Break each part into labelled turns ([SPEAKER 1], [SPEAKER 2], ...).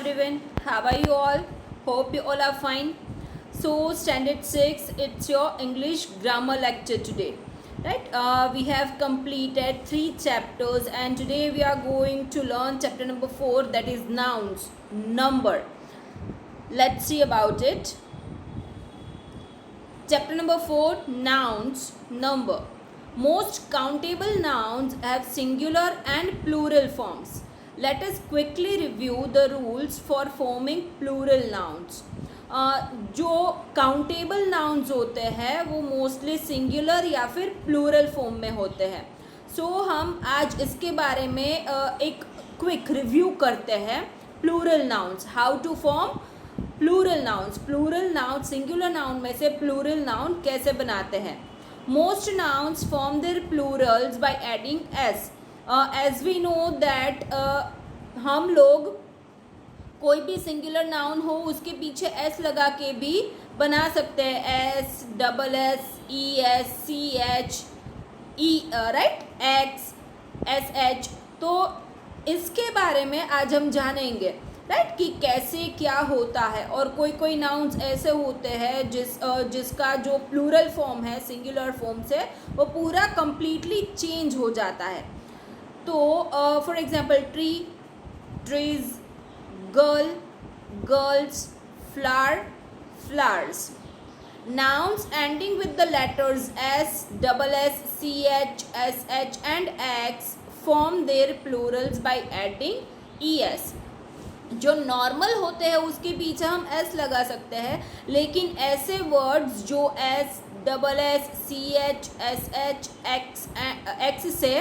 [SPEAKER 1] everyone, how are you all? Hope you all are fine. So standard 6, it's your English grammar lecture today, right? We have completed 3 chapters and today we are going to learn chapter number 4, that is nouns, number. Let's see about it. Chapter number 4, nouns, number. Most countable nouns have singular and plural forms. Let us quickly review the rules for forming plural nouns. जो countable nouns होते हैं वो mostly singular या फिर plural form में होते हैं. सो हम आज इसके बारे में एक क्विक रिव्यू करते हैं. Plural nouns, how to form plural nouns. Plural noun singular noun में से प्लूरल नाउन कैसे बनाते हैं. Most nouns form their plurals by adding S. As we know that हम लोग कोई भी सिंगुलर नाउन हो उसके पीछे एस लगा के भी बना सकते हैं. S, double S, E S, C H, E, right, X, S H. तो इसके बारे में आज हम जानेंगे, राइट, कि कैसे क्या होता है. और कोई कोई नाउन्स ऐसे होते हैं जिसका जो प्लूरल फॉर्म है सिंगुलर फॉर्म से वो पूरा कंप्लीटली चेंज हो जाता है. तो for example tree, trees, girl, girls, flower, flowers. Nouns ending with the letters S, double S, CH, SH and X form their plurals by adding ES. जो normal होते हैं उसके पीछे हम एस लगा सकते हैं, लेकिन ऐसे वर्ड्स जो S, double S, C H, S H, X से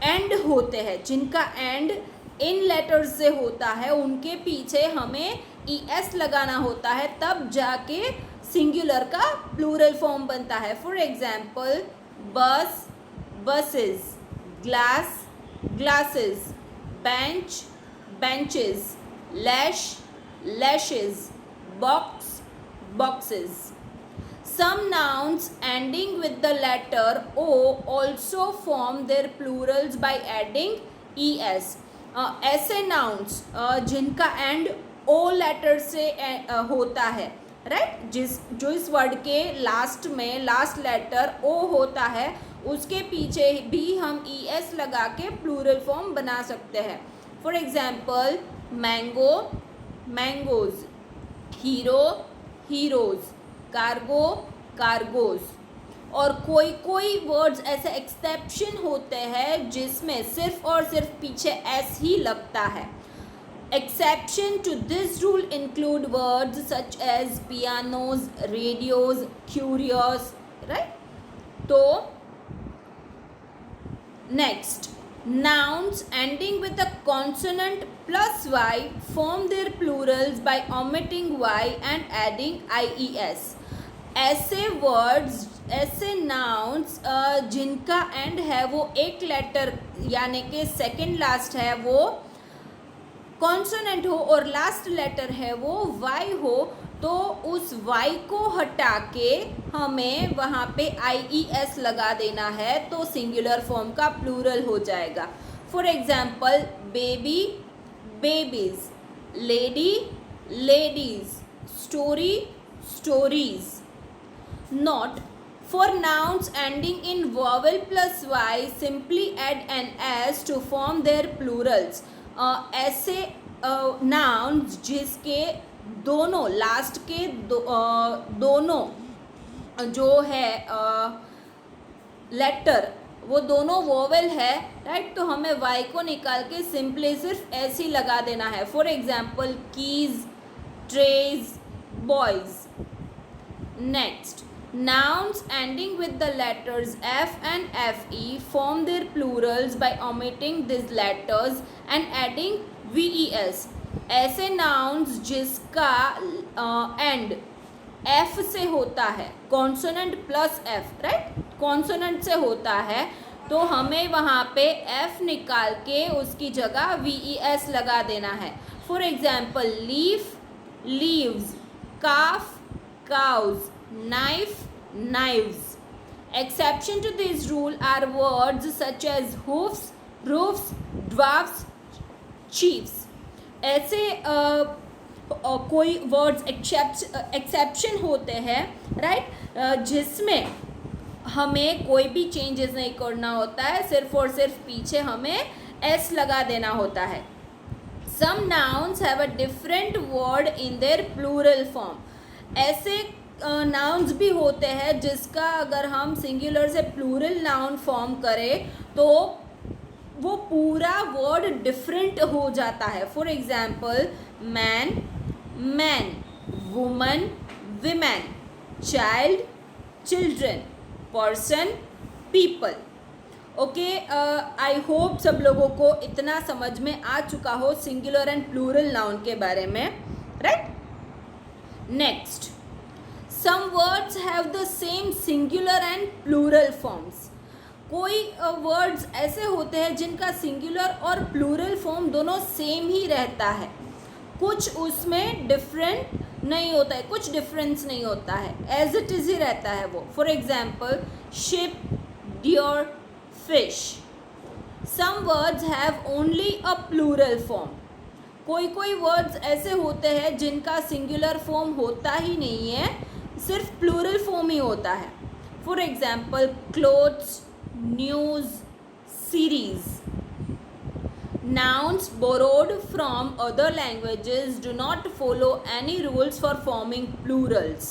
[SPEAKER 1] एंड होते हैं, जिनका एंड इन लेटर्स से होता है, उनके पीछे हमें ई एस लगाना होता है, तब जाके सिंगुलर का प्लूरल फॉर्म बनता है. फॉर एग्जाम्पल बस, buses, glass, glasses, bench, benches, lash, lashes, box, boxes. Some nouns ending with the letter O also form their plurals by adding es. ऐसे nouns जिनका एंड ओ लेटर से होता है, right, जो इस वर्ड के last में लास्ट लेटर ओ होता है उसके पीछे भी हम ई एस लगा के प्लूरल फॉर्म बना सकते हैं. For example, mango, mangoes, hero, heroes, cargo, cargos. और कोई कोई वर्ड्स ऐसे एक्सेप्शन होते हैं जिसमें सिर्फ और सिर्फ पीछे एस ही लगता है. Exception to this rule include words such as pianos, radios, curious, right? तो next, nouns ending with a consonant plus y form their plurals by omitting y and adding ies. ऐसे वर्ड्स, ऐसे nouns जिनका and है वो एक letter यानी कि second last है वो कॉन्सोनेंट हो और लास्ट लेटर है वो वाई हो, तो उस y को हटा के हमें वहाँ पे IES लगा देना है तो सिंगुलर फॉर्म का प्लूरल हो जाएगा. For example baby, babies, lady, ladies, story, stories. Note, for nouns ending in vowel plus y simply add an s to form their plurals. ऐसे nouns जिसके दोनों लास्ट के दोनों जो है लेटर वो दोनों वोवेल है, राइट, तो हमें वाई को निकाल के सिंपली सिर्फ ऐसे ही लगा देना है. For example keys, trays, boys. Next, nouns ending with the letters f and fe form their plurals by omitting these letters and adding ves. ऐसे nouns जिसका एंड एफ से होता है, consonant plus F, right, consonant से होता है, तो हमें वहाँ पे एफ निकाल के उसकी जगह ves लगा देना है. For example leaf, leaves, calf, calves, knife, knives. Exception to this rule are words such as hoofs, roofs, dwarfs, chiefs. ऐसे कोई वर्ड्स एक्सेप्शन होते हैं, राइट, जिसमें हमें कोई भी चेंजेस नहीं करना होता है, सिर्फ और सिर्फ पीछे हमें एस लगा देना होता है. Some nouns have a different word in their plural form. ऐसे नाउन्स भी होते हैं जिसका अगर हम सिंगुलर से प्लूरल नाउन फॉर्म करें तो वो पूरा वर्ड डिफरेंट हो जाता है. For example, man, man, woman, women, child, children, person, people. Okay, I hope सब लोगों को इतना समझ में आ चुका हो सिंगुलर एंड प्लूरल नाउन के बारे में, right. Next, some words have the same singular and plural forms. कोई वर्ड्स ऐसे होते हैं जिनका सिंगुलर और प्लूरल फॉर्म दोनों सेम ही रहता है, कुछ उसमें डिफरेंट नहीं होता है, कुछ डिफरेंस नहीं होता है, एज इट इज़ ही रहता है वो. For example, ship, deer, fish. Some words have only a plural form. कोई कोई वर्ड्स ऐसे होते हैं जिनका सिंगुलर फॉर्म होता ही नहीं है, सिर्फ प्लूरल फॉर्म ही होता है. For example, clothes, news, series. Nouns borrowed from other languages do not follow any rules for forming plurals.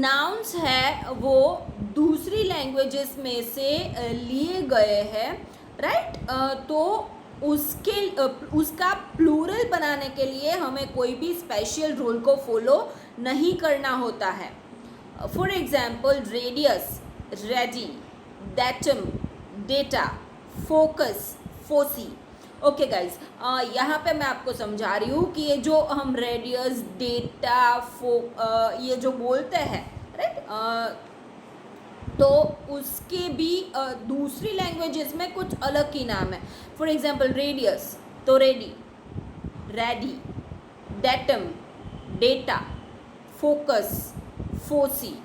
[SPEAKER 1] Nouns है वो दूसरी लैंग्वेजेस में से लिए गए हैं, राइट. तो उसका प्लूरल बनाने के लिए हमें कोई भी स्पेशल रूल को फॉलो नहीं करना होता है. For example, radius, ready, datum, data, focus, foci. Okay guys, यहाँ पे मैं आपको समझा रही हूँ कि ये जो हम रेडियस, डेटा, ये जो बोलते हैं, राइट, तो उसके भी दूसरी लैंग्वेजेस में कुछ अलग ही नाम है. फॉर एग्जांपल, रेडियस तो ready, ready, datum, data, focus, foci.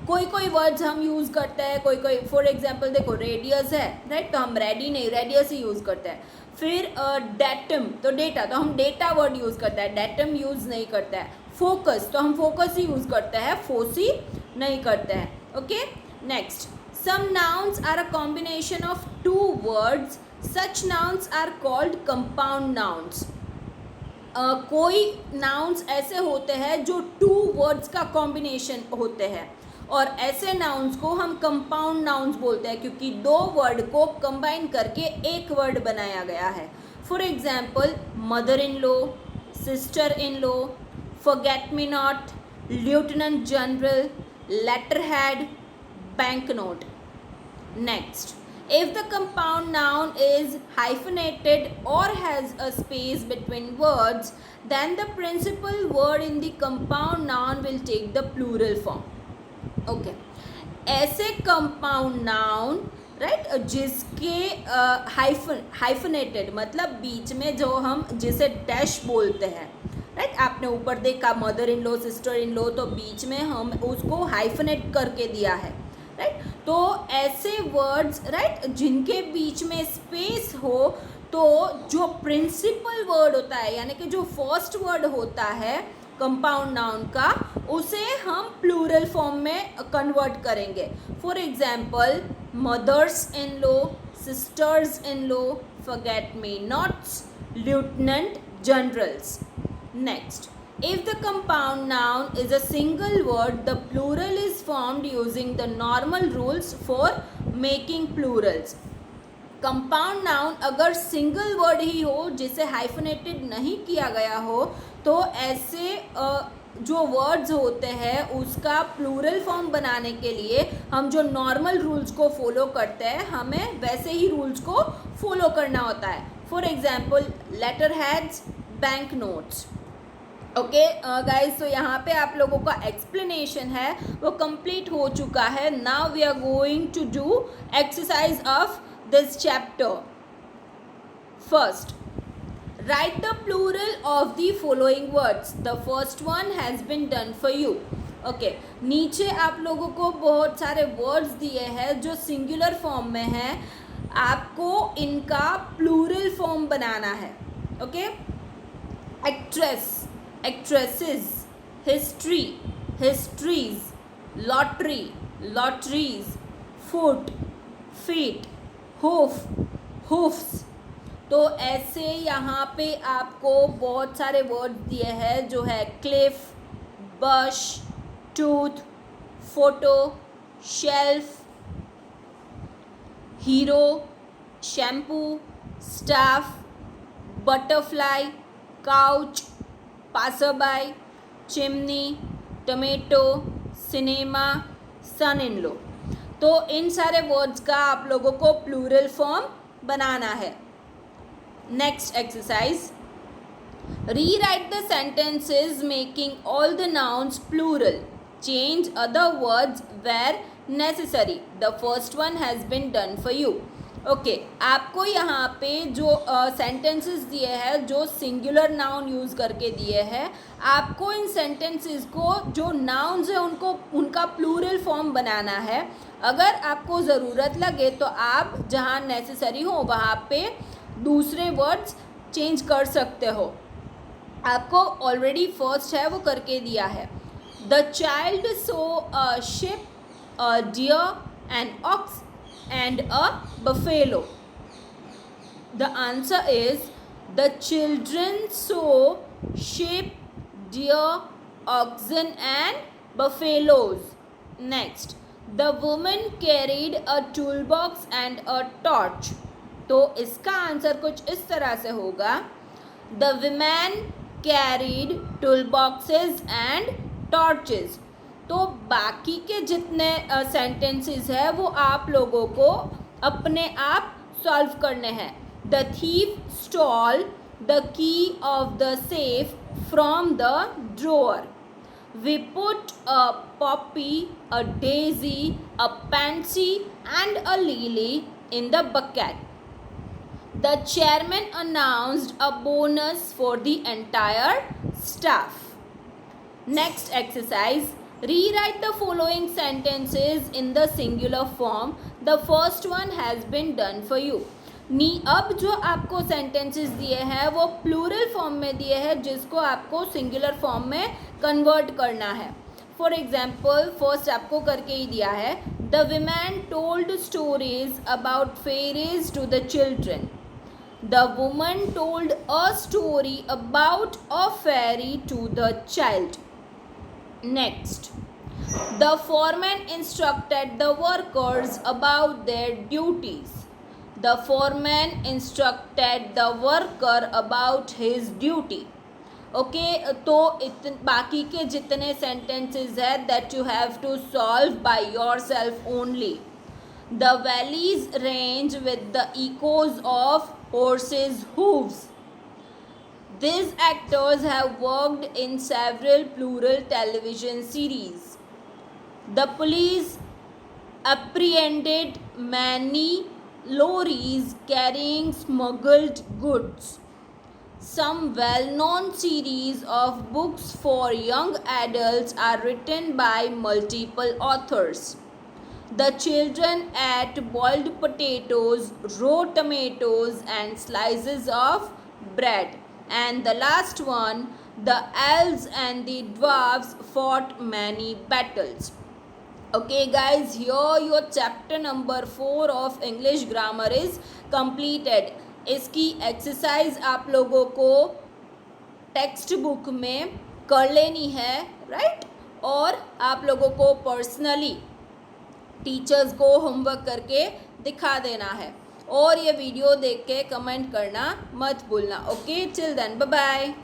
[SPEAKER 1] कोई कोई वर्ड्स हम यूज़ करते हैं, कोई कोई, फॉर एग्जांपल देखो, रेडियस है, राइट, तो हम रेडी नहीं, रेडियस ही यूज़ करते हैं. फिर डेटम तो डेटा, तो हम डेटा वर्ड यूज़ करते हैं, डेटम यूज़ नहीं करते हैं. फोकस तो हम फोकस ही यूज़ करते हैं, फोसी नहीं करते हैं. Okay, next, some nouns are a combination of two words. Such nouns are called compound nouns. कोई नाउन्स ऐसे होते हैं जो टू वर्ड्स का कॉम्बिनेशन होते हैं, और ऐसे नाउन्स को हम कंपाउंड नाउन्स बोलते हैं क्योंकि दो वर्ड को कंबाइन करके एक वर्ड बनाया गया है. For example, mother in law, sister in law, forget me not, lieutenant general, letter head, bank note. Next, if the compound noun is hyphenated or has a space between words, then the principal word in the compound noun will take the plural form. Okay, ऐसे compound noun, right, जिसके hyphenated मतलब बीच में जो हम जिसे dash बोलते हैं, right, आपने ऊपर देखा mother in law, sister in law, तो बीच में हम उसको हाइफनेट करके दिया है, राइट. तो ऐसे वर्ड्स, राइट, जिनके बीच में स्पेस हो, तो जो प्रिंसिपल वर्ड होता है, यानी कि जो फर्स्ट वर्ड होता है कंपाउंड नाउन का, उसे हम प्लूरल फॉर्म में कन्वर्ट करेंगे. For example, mothers in law, sisters in law, forget me nots, lieutenant generals. Next, if the compound noun is a single word, the plural is formed using the normal rules for making plurals. Compound noun अगर single word ही हो, जिसे hyphenated नहीं किया गया हो, तो ऐसे जो वर्ड्स होते हैं उसका प्लूरल फॉर्म बनाने के लिए हम जो नॉर्मल रूल्स को फॉलो करते हैं, हमें वैसे ही रूल्स को फॉलो करना होता है. For example, letter heads, bank notes. Okay guys, तो यहाँ पे आप लोगों का एक्सप्लेनेशन है वो कंप्लीट हो चुका है. Now we are going to do exercise of this chapter. First, write the plural of the following words. The first one has been done for you. Okay, नीचे आप लोगों को बहुत सारे वर्ड्स दिए हैं जो सिंगुलर फॉर्म में हैं, आपको इनका प्लूरल फॉर्म बनाना है. Okay, actress, actresses, history, histories, lottery, lotteries, foot, feet, hoof, hoofs. तो ऐसे यहाँ पे आपको बहुत सारे वर्ड दिए हैं जो है cliff, bush, tooth, photo, shelf, hero, shampoo, staff, butterfly, couch, passerby, chimney, tomato, cinema, son in law. तो इन सारे वर्ड्स का आप लोगों को प्लूरल फॉर्म बनाना है. Next exercise, rewrite the sentences making all the nouns plural, change other words where necessary. The first one has been done for you. Okay, आपको यहाँ पे जो सेंटेंसेस दिए हैं जो सिंगुलर नाउन यूज़ करके दिए हैं, आपको इन सेंटेंसेस को जो नाउन्स है उनको उनका प्लूरल फॉर्म बनाना है. अगर आपको ज़रूरत लगे तो आप जहाँ नेसेसरी हो वहाँ पे दूसरे वर्ड्स चेंज कर सकते हो. आपको ऑलरेडी फर्स्ट है वो करके दिया है. The child saw a ship, a deer, an ox and a buffalo. The answer is the children saw sheep, deer, oxen and buffaloes. Next, the woman carried a toolbox and a torch. तो इसका answer कुछ इस तरह से होगा, the women carried toolboxes and torches. तो बाकी के जितने सेंटेंसेस है वो आप लोगों को अपने आप सॉल्व करने हैं. The thief stole the key of the safe from the drawer. We put a poppy, a daisy, a pansy and a lily in the bucket. The chairman announced a bonus for the entire staff. Next exercise, rewrite the following sentences in the singular form. The first one has been done for you. अब जो आपको sentences दिए हैं वो plural form में दिए हैं जिसको आपको सिंगुलर फॉर्म में कन्वर्ट करना है. फॉर एग्जाम्पल, फर्स्ट आपको करके ही दिया है, the women told stories about fairies to the children. The woman told a story about a fairy to the child. Next, the foreman instructed the workers about their duties. The foreman instructed the worker about his duty. Okay, तो बाकी के जितने sentences है that you have to solve by yourself only. The valleys range with the echoes of horses' hooves. These actors have worked in several plural television series. The police apprehended many lorries carrying smuggled goods. Some well-known series of books for young adults are written by multiple authors. The children ate boiled potatoes, raw tomatoes, and slices of bread. And the last one, the elves and the dwarves fought many battles. Okay guys, here your chapter number 4 of English grammar is completed. इसकी exercise आप लोगों को text book में कर लेनी है, right? और आप लोगों को पर्सनली टीचर्स को होमवर्क करके दिखा देना है. और ये वीडियो देख के कमेंट करना मत भूलना. Okay, till then, bye bye.